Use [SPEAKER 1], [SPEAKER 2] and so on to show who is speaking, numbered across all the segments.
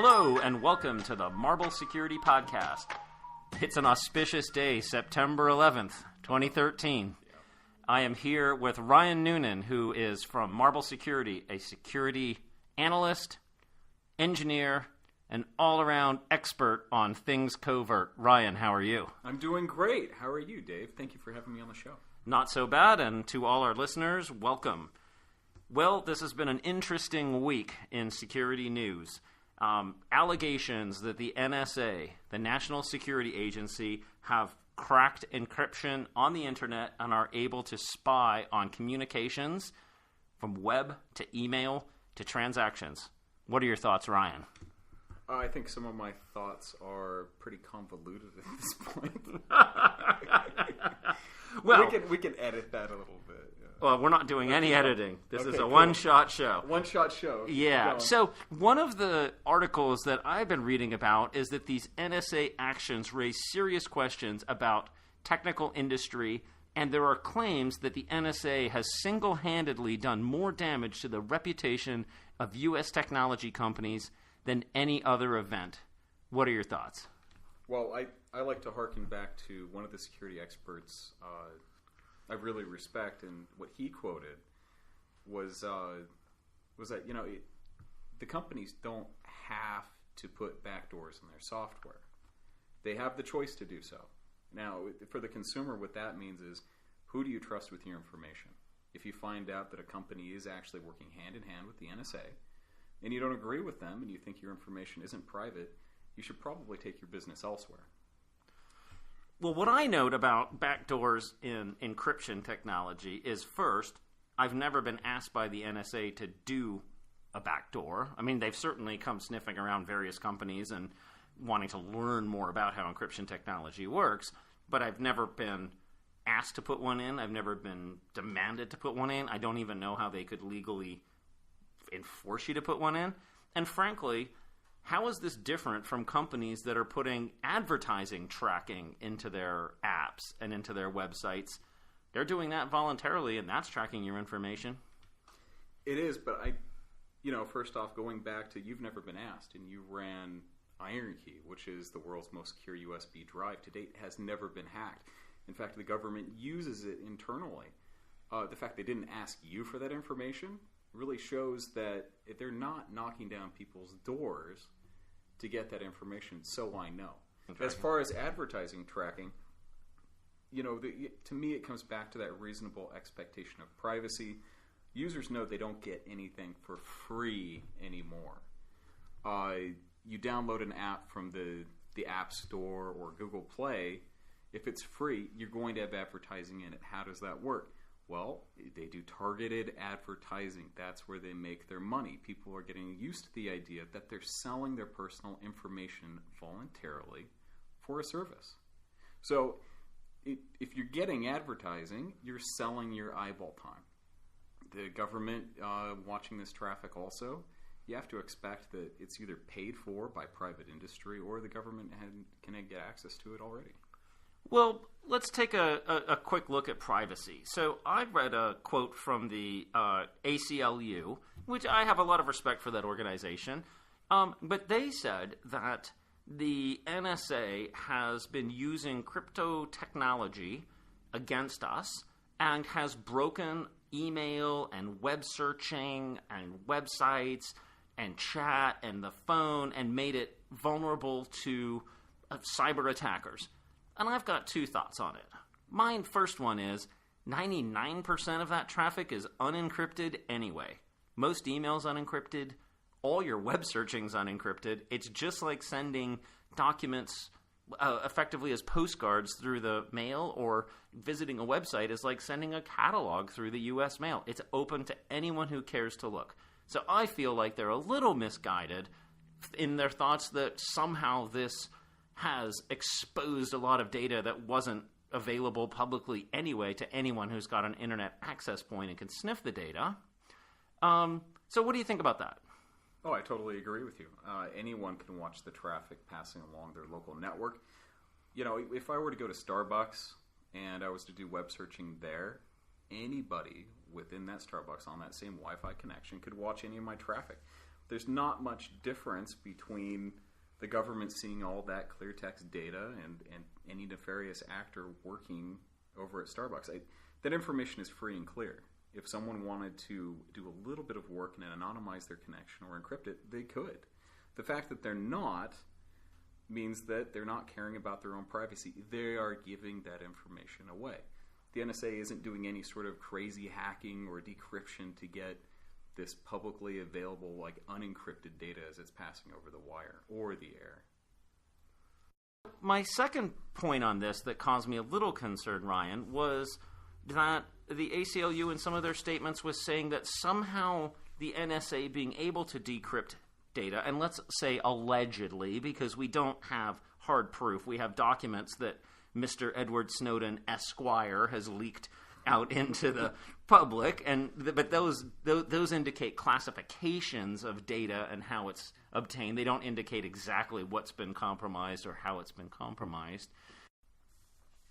[SPEAKER 1] Hello and welcome to the Marble Security Podcast. It's an auspicious day, September 11th, 2013. I am here with Ryan Noonan, who is from Marble Security, a security analyst, engineer, and all-around expert on things covert. Ryan, how are you?
[SPEAKER 2] I'm doing great. How are you, Dave? Thank you for having me on the show.
[SPEAKER 1] Not so bad, and to all our listeners, welcome. Well, this has been an interesting week in security news. Allegations that the NSA, the National Security Agency, have cracked encryption on the internet and are able to spy on communications from web to email to transactions. What are your thoughts, Ryan?
[SPEAKER 2] I think some of my thoughts are pretty convoluted at this point.
[SPEAKER 1] Well,
[SPEAKER 2] we can edit that a little bit. Yeah.
[SPEAKER 1] Well, we're not doing any editing. This is a one-shot show.
[SPEAKER 2] One-shot show.
[SPEAKER 1] Yeah. So one of the articles that I've been reading about is that these NSA actions raise serious questions about technical industry, and there are claims that the NSA has single-handedly done more damage to the reputation of U.S. technology companies than any other event. What are your thoughts?
[SPEAKER 2] Well, I like to hearken back to one of the security experts I really respect, and what he quoted was that the companies don't have to put backdoors in their software. They have the choice to do so. Now, for the consumer, what that means is, who do you trust with your information? If you find out that a company is actually working hand in hand with the NSA, and you don't agree with them, and you think your information isn't private, you should probably take your business elsewhere.
[SPEAKER 1] Well, what I note about backdoors in encryption technology is, first, I've never been asked by the NSA to do a backdoor. I mean, they've certainly come sniffing around various companies and wanting to learn more about how encryption technology works, but I've never been asked to put one in. I've never been demanded to put one in. I don't even know how they could legally enforce you to put one in. And frankly, how is this different from companies that are putting advertising tracking into their apps and into their websites? They're doing that voluntarily, and that's tracking your information.
[SPEAKER 2] It is, but first off, going back to you've never been asked, and you ran IronKey, which is the world's most secure USB drive to date, has never been hacked. In fact, the government uses it internally. The fact they didn't ask you for that information really shows that if they're not knocking down people's doors to get that information, so I know. Okay. As far as advertising tracking, to me it comes back to that reasonable expectation of privacy. Users know they don't get anything for free anymore. You download an app from the App Store or Google Play. If it's free, you're going to have advertising in it. How does that work? Well, they do targeted advertising. That's where they make their money. People are getting used to the idea that they're selling their personal information voluntarily for a service. So if you're getting advertising, you're selling your eyeball time. The government watching this traffic also, you have to expect that it's either paid for by private industry or the government can get access to it already.
[SPEAKER 1] Well, let's take a quick look at privacy. So I read a quote from the ACLU, which I have a lot of respect for that organization, but they said that the NSA has been using crypto technology against us and has broken email and web searching and websites and chat and the phone and made it vulnerable to cyber attackers. And I've got two thoughts on it. My first one is 99% of that traffic is unencrypted anyway. Most emails unencrypted. All your web searching's unencrypted. It's just like sending documents effectively as postcards through the mail, or visiting a website is like sending a catalog through the U.S. mail. It's open to anyone who cares to look. So I feel like they're a little misguided in their thoughts that somehow this has exposed a lot of data that wasn't available publicly anyway to anyone who's got an internet access point and can sniff the data. So what do you think about that?
[SPEAKER 2] Oh, I totally agree with you. Anyone can watch the traffic passing along their local network. If I were to go to Starbucks and I was to do web searching there, anybody within that Starbucks on that same Wi-Fi connection could watch any of my traffic. there's not much difference between the government seeing all that clear text data and any nefarious actor working over at Starbucks. That information is free and clear. If someone wanted to do a little bit of work and anonymize their connection or encrypt it, they could. The fact that they're not means that they're not caring about their own privacy. They are giving that information away. The NSA isn't doing any sort of crazy hacking or decryption to get this publicly available, like unencrypted data as it's passing over the wire or the air.
[SPEAKER 1] My second point on this that caused me a little concern, Ryan, was that the ACLU in some of their statements was saying that somehow the NSA being able to decrypt data, and let's say allegedly, because we don't have hard proof, we have documents that Mr. Edward Snowden Esquire has leaked out into the public, but those indicate classifications of data and how it's obtained. They don't indicate exactly what's been compromised or how it's been compromised.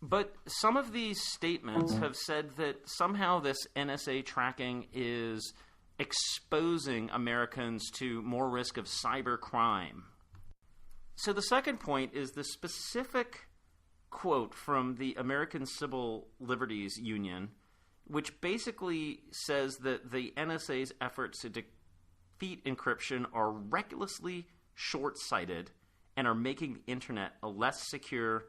[SPEAKER 1] But some of these statements have said that somehow this NSA tracking is exposing Americans to more risk of cyber crime. So the second point is the specific quote from the American Civil Liberties Union, which basically says that the NSA's efforts to defeat encryption are recklessly short-sighted and are making the internet a less secure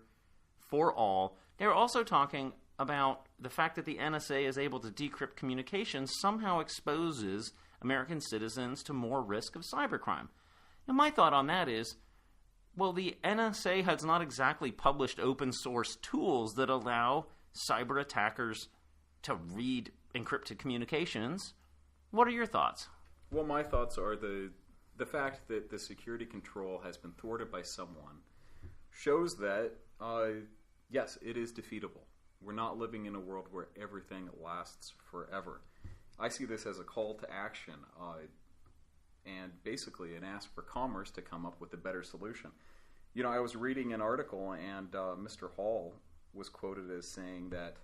[SPEAKER 1] for all. They're also talking about the fact that the NSA is able to decrypt communications somehow exposes American citizens to more risk of cybercrime. And my thought on that is, well, the NSA has not exactly published open source tools that allow cyber attackers to read encrypted communications. What are your thoughts?
[SPEAKER 2] Well, my thoughts are the fact that the security control has been thwarted by someone shows that, yes, it is defeatable. We're not living in a world where everything lasts forever. I see this as a call to action and basically an ask for commerce to come up with a better solution. You know, I was reading an article and Mr. Hall was quoted as saying that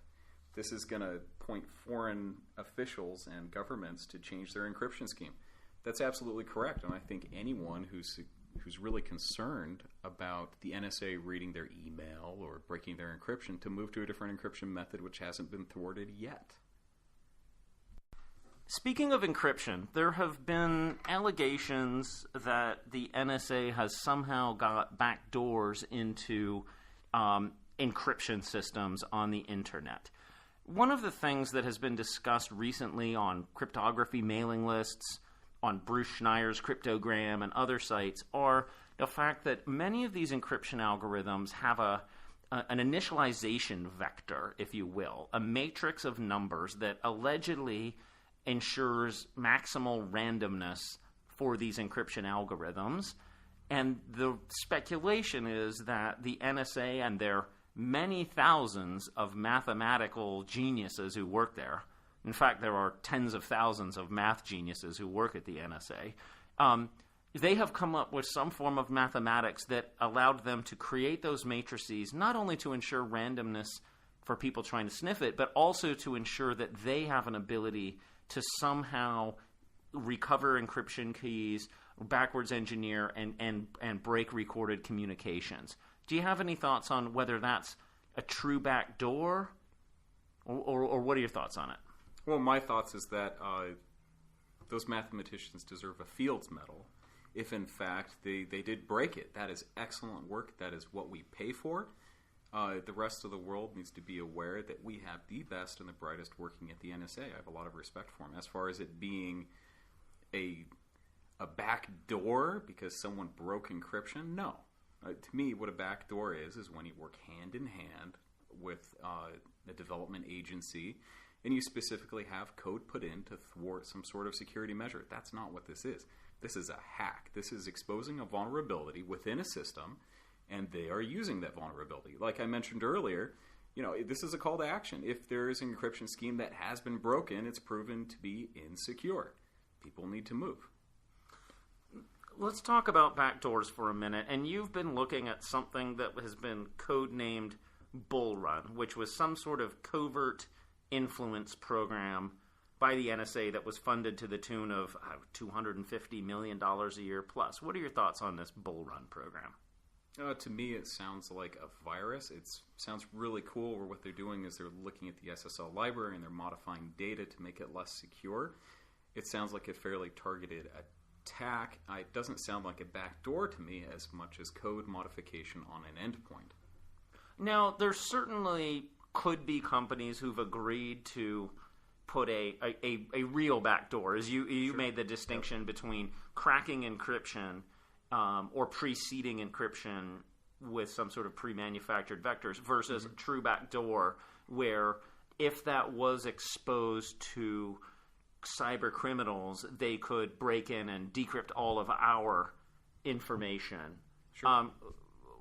[SPEAKER 2] this is going to point foreign officials and governments to change their encryption scheme. That's absolutely correct, and I think anyone who's really concerned about the NSA reading their email or breaking their encryption to move to a different encryption method which hasn't been thwarted yet.
[SPEAKER 1] Speaking of encryption, there have been allegations that the NSA has somehow got back doors into encryption systems on the internet. One of the things that has been discussed recently on cryptography mailing lists, on Bruce Schneier's Cryptogram and other sites, are the fact that many of these encryption algorithms have an initialization vector, if you will, a matrix of numbers that allegedly ensures maximal randomness for these encryption algorithms. And the speculation is that the NSA and their many thousands of mathematical geniuses who work there, in fact, there are tens of thousands of math geniuses who work at the NSA, they have come up with some form of mathematics that allowed them to create those matrices, not only to ensure randomness for people trying to sniff it, but also to ensure that they have an ability to somehow recover encryption keys, backwards engineer, and break recorded communications. Do you have any thoughts on whether that's a true backdoor, or what are your thoughts on it?
[SPEAKER 2] Well, my thoughts is that those mathematicians deserve a Fields Medal if, in fact, they did break it. That is excellent work. That is what we pay for. The rest of the world needs to be aware that we have the best and the brightest working at the NSA. I have a lot of respect for them. As far as it being a back door because someone broke encryption, no. To me, what a back door is when you work hand in hand with a development agency and you specifically have code put in to thwart some sort of security measure. That's not what this is. This is a hack. This is exposing a vulnerability within a system, and they are using that vulnerability. Like I mentioned earlier, you know, this is a call to action. If there is an encryption scheme that has been broken, it's proven to be insecure. People need to move.
[SPEAKER 1] Let's talk about backdoors for a minute. And you've been looking at something that has been codenamed Bull Run, which was some sort of covert influence program by the NSA that was funded to the tune of $250 million a year plus. What are your thoughts on this Bull Run program?
[SPEAKER 2] To me, it sounds like a virus. It sounds really cool where what they're doing is they're looking at the SSL library and they're modifying data to make it less secure. It sounds like a fairly targeted attack. It doesn't sound like a backdoor to me as much as code modification on an endpoint.
[SPEAKER 1] Now, there certainly could be companies who've agreed to put a real backdoor. As you
[SPEAKER 2] Sure.
[SPEAKER 1] made the distinction between cracking encryption or preceding encryption with some sort of pre-manufactured vectors versus true backdoor, where if that was exposed to cyber criminals, they could break in and decrypt all of our information.
[SPEAKER 2] Sure.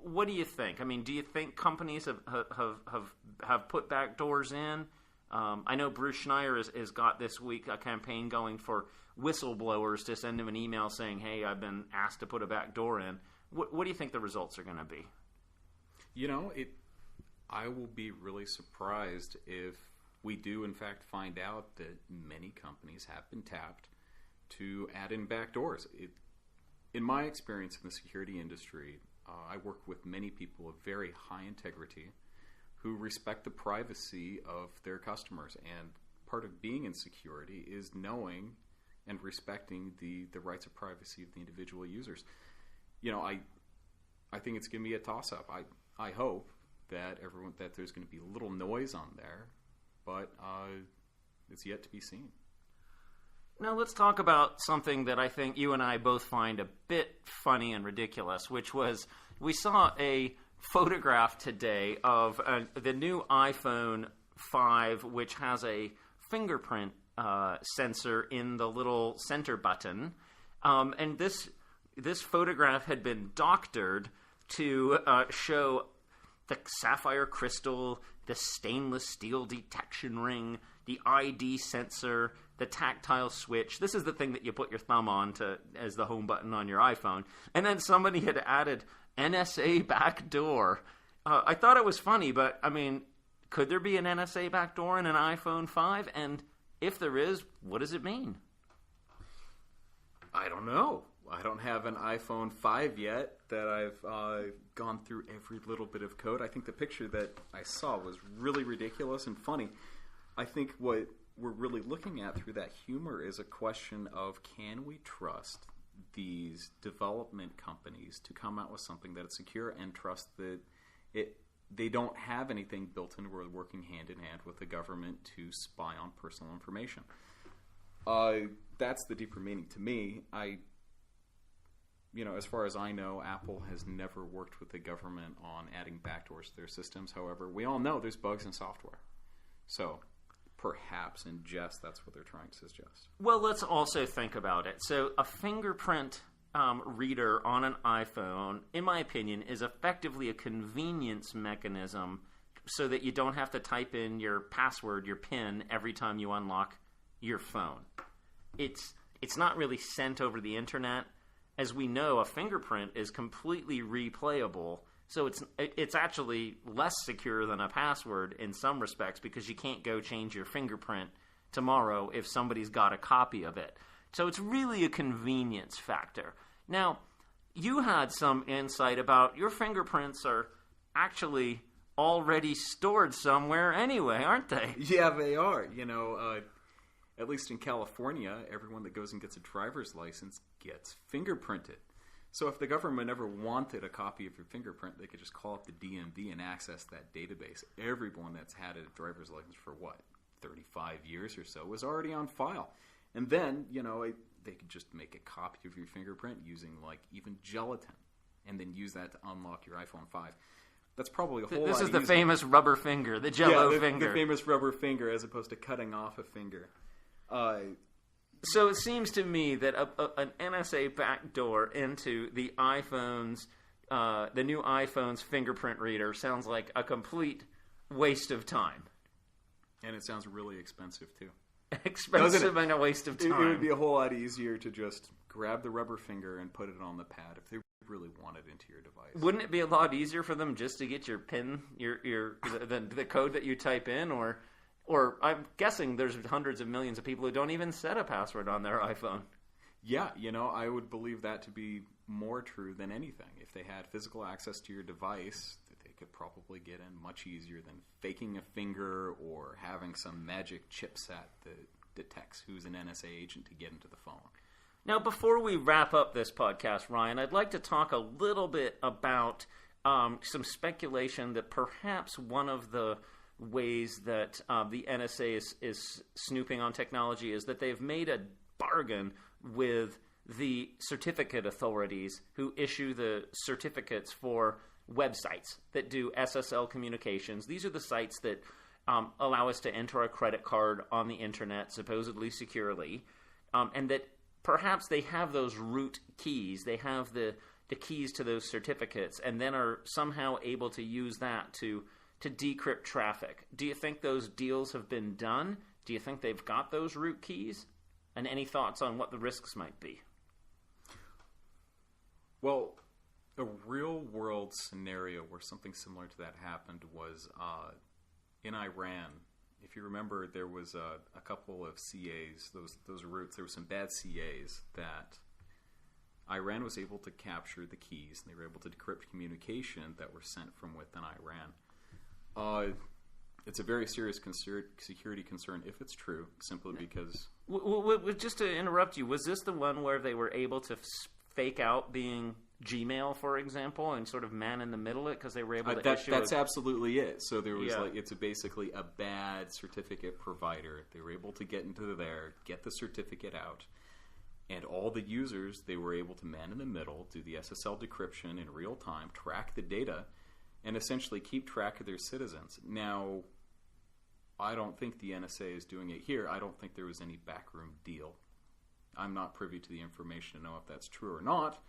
[SPEAKER 1] What do you think? I mean, do you think companies have put backdoors in? I know Bruce Schneier has got this week a campaign going for whistleblowers to send him an email saying, hey, I've been asked to put a backdoor in. What do you think the results are going to be?
[SPEAKER 2] I will be really surprised if we do, in fact, find out that many companies have been tapped to add in backdoors. In my experience in the security industry, I work with many people of very high integrity who respect the privacy of their customers. And part of being in security is knowing and respecting the rights of privacy of the individual users. I think it's going to be a toss-up. I hope that there's going to be little noise on there, but it's yet to be seen.
[SPEAKER 1] Now let's talk about something that I think you and I both find a bit funny and ridiculous, which was we saw a photograph today of the new iPhone 5, which has a fingerprint sensor in the little center button. And this photograph had been doctored to show the sapphire crystal, the stainless steel detection ring, the ID sensor, the tactile switch. This is the thing that you put your thumb on as the home button on your iPhone. And then somebody had added NSA backdoor. I thought it was funny, but I mean, could there be an NSA backdoor in an iPhone 5? And if there is, what does it mean?
[SPEAKER 2] I don't know. I don't have an iPhone 5 yet that I've gone through every little bit of code. I think the picture that I saw was really ridiculous and funny. I think what we're really looking at through that humor is a question of, can we trust these development companies to come out with something that is secure and trust that they don't have anything built in where they're working hand in hand with the government to spy on personal information. That's the deeper meaning to me. As far as I know, Apple has never worked with the government on adding backdoors to their systems. However, we all know there's bugs in software. So perhaps in jest, that's what they're trying to suggest.
[SPEAKER 1] Well, let's also think about it. So a fingerprint reader on an iPhone, in my opinion, is effectively a convenience mechanism so that you don't have to type in your password, your PIN, every time you unlock your phone. It's not really sent over the internet. As we know, a fingerprint is completely replayable, so it's actually less secure than a password in some respects because you can't go change your fingerprint tomorrow if somebody's got a copy of it. So it's really a convenience factor. Now, you had some insight about your fingerprints are actually already stored somewhere anyway, aren't they?
[SPEAKER 2] Yeah, they are. At least in California, everyone that goes and gets a driver's license gets fingerprinted. So if the government ever wanted a copy of your fingerprint, they could just call up the DMV and access that database. Everyone that's had a driver's license for, 35 years or so was already on file. And then, they could just make a copy of your fingerprint using, even gelatin, and then use that to unlock your iPhone 5. That's probably a whole lot
[SPEAKER 1] This is
[SPEAKER 2] easier.
[SPEAKER 1] the famous rubber finger, the Jell-O finger.
[SPEAKER 2] The famous rubber finger as opposed to cutting off a finger.
[SPEAKER 1] So it seems to me that an NSA backdoor into the iPhone's, the new iPhone's fingerprint reader sounds like a complete waste of time.
[SPEAKER 2] And it sounds really expensive, too.
[SPEAKER 1] Expensive and a waste of time.
[SPEAKER 2] It would be a whole lot easier to just grab the rubber finger and put it on the pad if they really want it into your device.
[SPEAKER 1] Wouldn't it be a lot easier for them just to get your PIN, the code that you type in, or Or I'm guessing there's hundreds of millions of people who don't even set a password on their iPhone.
[SPEAKER 2] Yeah, I would believe that to be more true than anything. If they had physical access to your device, that they could probably get in much easier than faking a finger or having some magic chipset that detects who's an NSA agent to get into the phone.
[SPEAKER 1] Now, before we wrap up this podcast, Ryan, I'd like to talk a little bit about some speculation that perhaps one of the ways that the NSA is snooping on technology is that they've made a bargain with the certificate authorities who issue the certificates for websites that do SSL communications. These are the sites that allow us to enter a credit card on the internet, supposedly securely, and that perhaps they have those root keys. They have the keys to those certificates and then are somehow able to use that to decrypt traffic. Do you think those deals have been done? Do you think they've got those root keys? And any thoughts on what the risks might be?
[SPEAKER 2] Well, a real-world scenario where something similar to that happened was in Iran. If you remember, there was a couple of CAs, those roots. There were some bad CAs that Iran was able to capture the keys, and they were able to decrypt communication that were sent from within Iran. It's a very serious security concern if it's true, simply because...
[SPEAKER 1] Just to interrupt you, was this the one where they were able to fake out being Gmail, for example, and sort of man in the middle it because they were able to issue...
[SPEAKER 2] That's absolutely it. So there was it's basically a bad certificate provider. They were able to get into there, get the certificate out, and all the users, they were able to man in the middle, do the SSL decryption in real time, track the data, and essentially keep track of their citizens. Now, I don't think the NSA is doing it here. I don't think there was any backroom deal. I'm not privy to the information to know if that's true or not.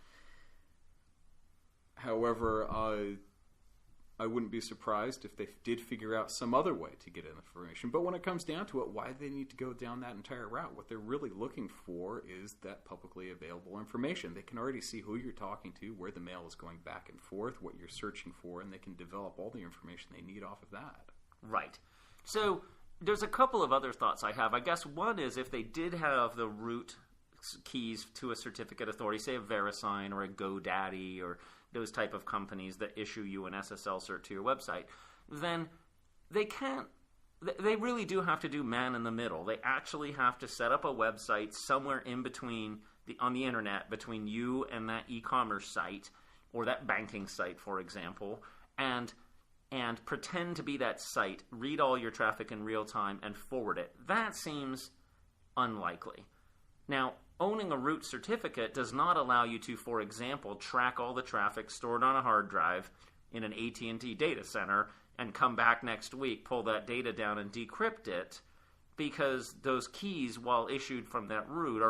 [SPEAKER 2] However, I wouldn't be surprised if they did figure out some other way to get information. But when it comes down to it, why do they need to go down that entire route? What they're really looking for is that publicly available information. They can already see who you're talking to, where the mail is going back and forth, what you're searching for, and they can develop all the information they need off of that.
[SPEAKER 1] Right. So there's a couple of other thoughts I have. I guess one is if they did have the root keys to a certificate authority, say a VeriSign or a GoDaddy or those type of companies that issue you an SSL cert to your website, then they really do have to do man in the middle. They actually have to set up a website somewhere in between on the internet between you and that e-commerce site or that banking site, for example, and pretend to be that site, read all your traffic in real time, and forward it. That seems unlikely. Now, owning a root certificate does not allow you to, for example, track all the traffic stored on a hard drive in an AT&T data center and come back next week, pull that data down, and decrypt it, because those keys, while issued from that root,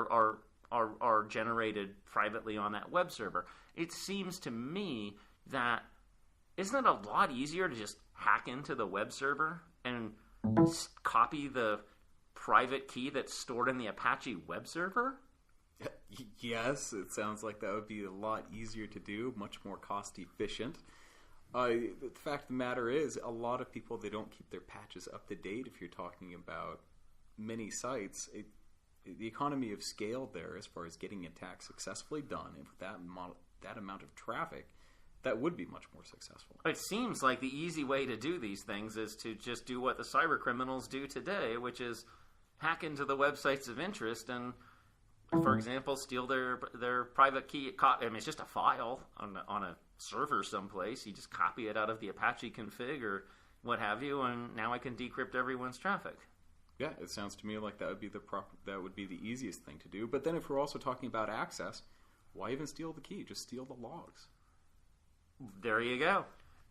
[SPEAKER 1] are generated privately on that web server. It seems to me that isn't it a lot easier to just hack into the web server and copy the private key that's stored in the Apache web server?
[SPEAKER 2] Yes, it sounds like that would be a lot easier to do, much more cost efficient. The fact of the matter is, a lot of people, they don't keep their patches up to date. If you're talking about many sites, the economy of scale there, as far as getting attacks successfully done, and with that amount of traffic, that would be much more successful.
[SPEAKER 1] It seems like the easy way to do these things is to just do what the cyber criminals do today, which is hack into the websites of interest and, for example, steal their private key. I mean, it's just a file on a server someplace. You just copy it out of the Apache config or what have you, and now I can decrypt everyone's traffic.
[SPEAKER 2] Yeah, it sounds to me like that would be the easiest thing to do. But then if we're also talking about access, why even steal the key? Just steal the logs.
[SPEAKER 1] There you go.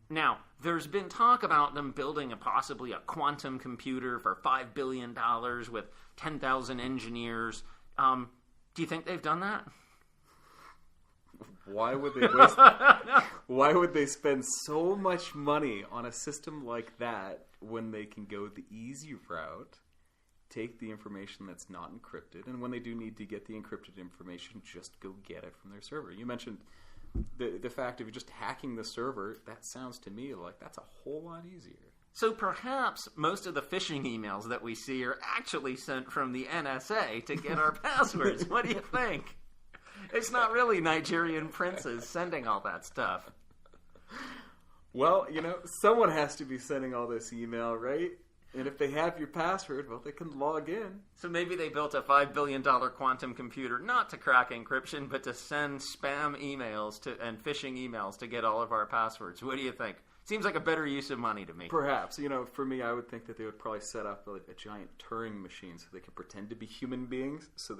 [SPEAKER 1] Now, there's been talk about them building possibly a quantum computer for $5 billion with 10,000 engineers. Do you think they've done that?
[SPEAKER 2] Why would they waste? Why would they spend so much money on a system like that when they can go the easy route, take the information that's not encrypted, and when they do need to get the encrypted information, just go get it from their server? You mentioned the fact of just hacking the server. That sounds to me like that's a whole lot easier.
[SPEAKER 1] So perhaps most of the phishing emails that we see are actually sent from the NSA to get our passwords. What do you think? It's not really Nigerian princes sending all that stuff.
[SPEAKER 2] Well, someone has to be sending all this email, right? And if they have your password, well, they can log in.
[SPEAKER 1] So maybe they built a $5 billion quantum computer not to crack encryption, but to send spam emails and phishing emails to get all of our passwords. What do you think? Seems like a better use of money to me.
[SPEAKER 2] Perhaps. For me, I would think that they would probably set up like a giant Turing machine so they could pretend to be human beings. So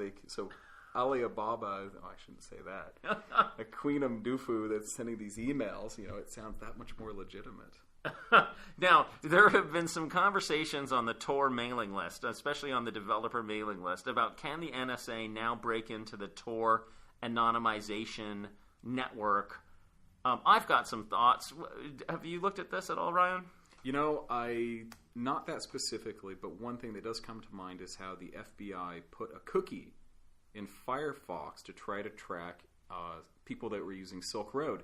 [SPEAKER 2] Alibaba, I shouldn't say that. A Queen Mdufu that's sending these emails, it sounds that much more legitimate.
[SPEAKER 1] Now, there have been some conversations on the Tor mailing list, especially on the developer mailing list, about can the NSA now break into the Tor anonymization network. I've got some thoughts. Have you looked at this at all, Ryan?
[SPEAKER 2] Not that specifically, but one thing that does come to mind is how the FBI put a cookie in Firefox to try to track people that were using Silk Road.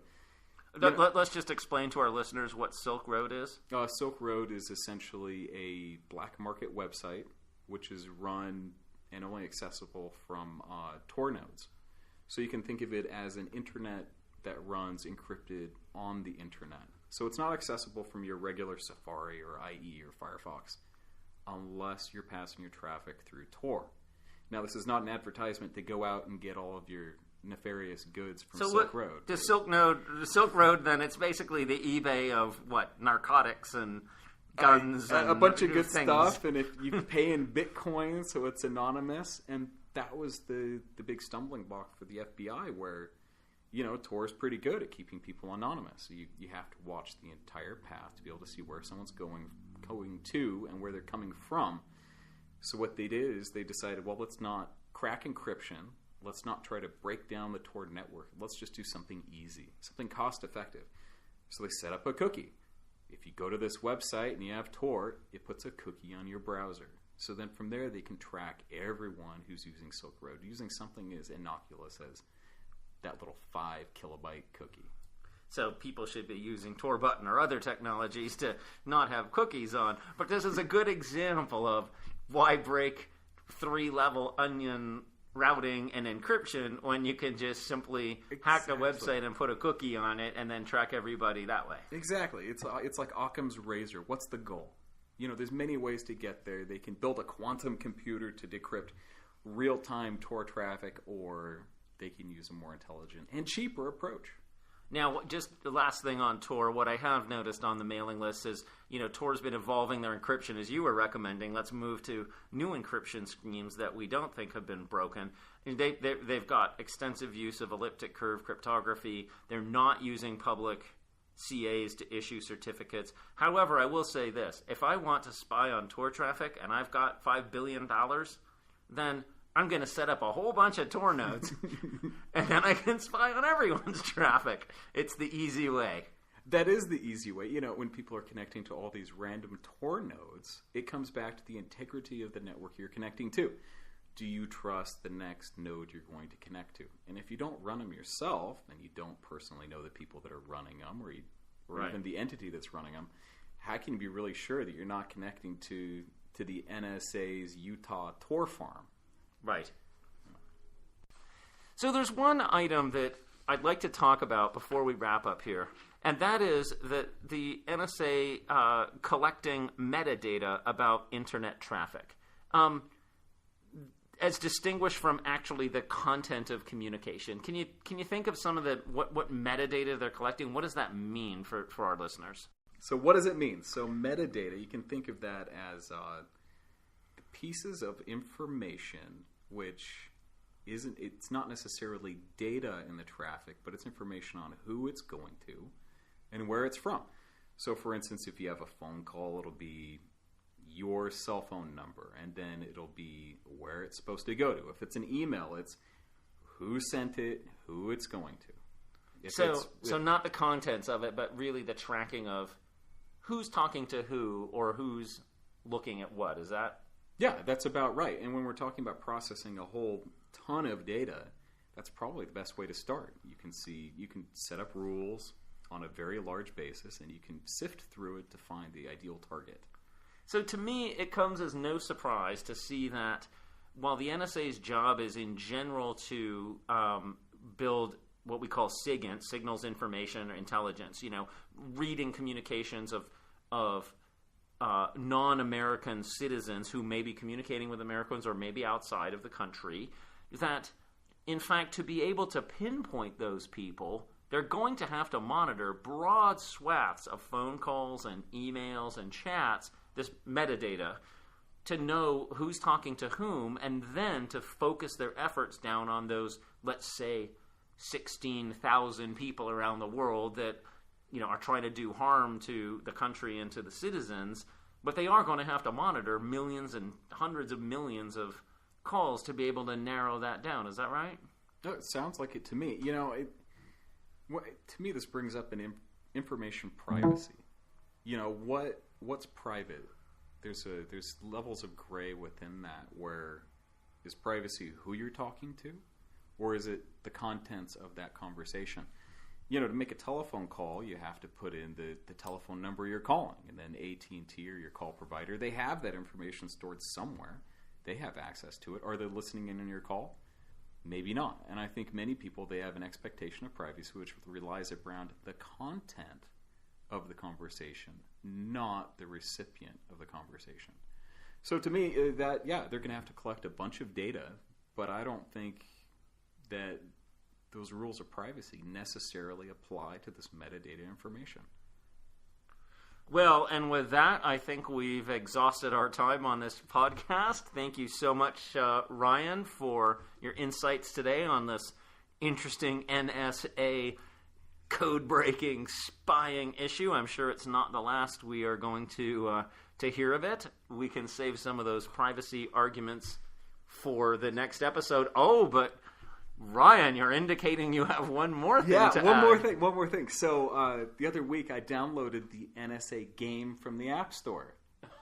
[SPEAKER 1] Let's just explain to our listeners what Silk Road is.
[SPEAKER 2] Silk Road is essentially a black market website which is run and only accessible from Tor nodes. So you can think of it as an internet that runs encrypted on the internet. So it's not accessible from your regular Safari or IE or Firefox unless you're passing your traffic through Tor. Now, this is not an advertisement to go out and get all of your nefarious goods from Silk Road.
[SPEAKER 1] The Silk Road, then, it's basically the eBay of, narcotics and guns and
[SPEAKER 2] a bunch of good
[SPEAKER 1] things.
[SPEAKER 2] Stuff, and if you pay in Bitcoin, so it's anonymous. And that was the big stumbling block for the FBI, where Tor is pretty good at keeping people anonymous. So you have to watch the entire path to be able to see where someone's going to and where they're coming from. So what they did is they decided, well, let's not crack encryption. Let's not try to break down the Tor network. Let's just do something easy, something cost-effective. So they set up a cookie. If you go to this website and you have Tor, it puts a cookie on your browser. So then from there, they can track everyone who's using Silk Road, using something as innocuous as that little 5-kilobyte cookie.
[SPEAKER 1] So people should be using Tor button or other technologies to not have cookies on. But this is a good example of why break 3-level onion routing and encryption when you can just simply hack the website and put a cookie on it and then track everybody that way.
[SPEAKER 2] Exactly. It's like Occam's razor. What's the goal? There's many ways to get there. They can build a quantum computer to decrypt real-time Tor traffic, or they can use a more intelligent and cheaper approach.
[SPEAKER 1] Now, just the last thing on Tor, what I have noticed on the mailing list is, Tor's been evolving their encryption, as you were recommending. Let's move to new encryption schemes that we don't think have been broken. And they've got extensive use of elliptic curve cryptography. They're not using public CAs to issue certificates. However, I will say this. If I want to spy on Tor traffic and I've got $5 billion, then I'm going to set up a whole bunch of Tor nodes, and then I can spy on everyone's traffic. It's the easy way.
[SPEAKER 2] That is the easy way. When people are connecting to all these random Tor nodes, it comes back to the integrity of the network you're connecting to. Do you trust the next node you're going to connect to? And if you don't run them yourself, and you don't personally know the people that are running them, or even the entity that's running them, how can you be really sure that you're not connecting to the NSA's Utah Tor farm?
[SPEAKER 1] Right. So there's one item that I'd like to talk about before we wrap up here, and that is that the NSA collecting metadata about internet traffic, as distinguished from actually the content of communication. Can you think of some of the what metadata they're collecting? What does that mean for our listeners?
[SPEAKER 2] So what does it mean? So metadata, you can think of that as pieces of information which it's not necessarily data in the traffic, but it's information on who it's going to and where it's from. So for instance, if you have a phone call, it'll be your cell phone number, and then it'll be where it's supposed to go to. If it's an email, it's who sent it, who it's going to.
[SPEAKER 1] So not the contents of it, but really the tracking of who's talking to who or who's looking at what. Is that?
[SPEAKER 2] Yeah, that's about right. And when we're talking about processing a whole ton of data, that's probably the best way to start. You can set up rules. on a very large basis, and you can sift through it to find the ideal target.
[SPEAKER 1] So to me, it comes as no surprise to see that while the NSA's job is in general to build what we call SIGINT, signals, information, or intelligence, reading communications of non-American citizens who may be communicating with Americans or maybe outside of the country, that in fact to be able to pinpoint those people, they're going to have to monitor broad swaths of phone calls and emails and chats, this metadata, to know who's talking to whom, and then to focus their efforts down on those, let's say, 16,000 people around the world that are trying to do harm to the country and to the citizens. But they are going to have to monitor millions and hundreds of millions of calls to be able to narrow that down. Is that right?
[SPEAKER 2] No, it sounds like it to me. To me, this brings up an information privacy. What's private? There's levels of gray within that. Where is privacy who you're talking to, or is it the contents of that conversation? To make a telephone call, you have to put in the telephone number you're calling, and then AT&T or your call provider, they have that information stored somewhere. They have access to it. Are they listening in on your call? Maybe not. And I think many people, they have an expectation of privacy which relies around the content of the conversation, not the recipient of the conversation. So to me, they're going to have to collect a bunch of data, but I don't think that those rules of privacy necessarily apply to this metadata information.
[SPEAKER 1] Well, and with that, I think we've exhausted our time on this podcast. Thank you so much, Ryan, for your insights today on this interesting NSA code-breaking, spying issue. I'm sure it's not the last we are going to hear of it. We can save some of those privacy arguments for the next episode. Oh, but Ryan, you're indicating you have one more thing to add.
[SPEAKER 2] One more thing. So the other week I downloaded the NSA game from the App Store.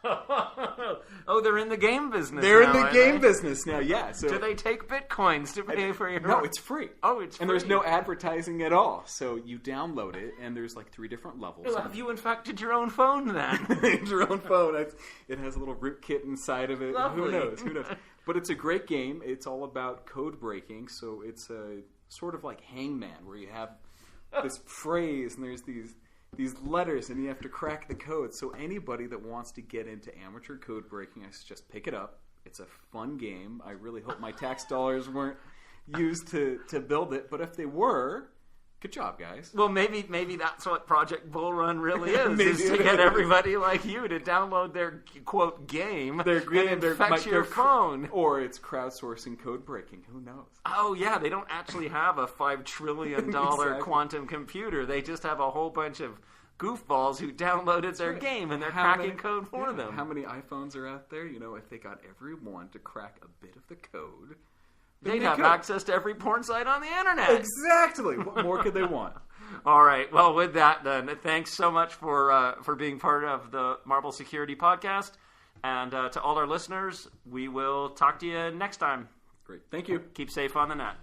[SPEAKER 1] Oh, they're in the game business
[SPEAKER 2] They're
[SPEAKER 1] now,
[SPEAKER 2] in the game business now, yeah. So
[SPEAKER 1] do they take bitcoins to pay for your...
[SPEAKER 2] No, it's free.
[SPEAKER 1] Oh, it's free.
[SPEAKER 2] And there's no advertising at all. So you download it, and there's like 3 different levels.
[SPEAKER 1] Well, have you infected your own phone then?
[SPEAKER 2] Your own phone. It has a little rootkit inside of it.
[SPEAKER 1] Lovely.
[SPEAKER 2] Who knows? But it's a great game. It's all about code breaking. So it's a sort of like Hangman, where you have this phrase, and there's these letters, and you have to crack the code. So anybody that wants to get into amateur code breaking, I suggest pick it up. It's a fun game. I really hope my tax dollars weren't used to build it, but if they were, good job, guys.
[SPEAKER 1] Well, maybe that's what Project Bull Run really is to get everybody like you to download their, quote, game and infect your phone.
[SPEAKER 2] Or it's crowdsourcing code breaking. Who knows?
[SPEAKER 1] Oh, yeah. They don't actually have a $5 trillion
[SPEAKER 2] Exactly.
[SPEAKER 1] quantum computer. They just have a whole bunch of goofballs who downloaded their game, and they're cracking code for them.
[SPEAKER 2] How many iPhones are out there? If they got everyone to crack a bit of the code...
[SPEAKER 1] They'd have access to every porn site on the internet.
[SPEAKER 2] Exactly. What more could they want?
[SPEAKER 1] All right. Well, with that, then, thanks so much for being part of the Marble Security Podcast. And to all our listeners, we will talk to you next time.
[SPEAKER 2] Great. Thank you.
[SPEAKER 1] Keep safe on the net.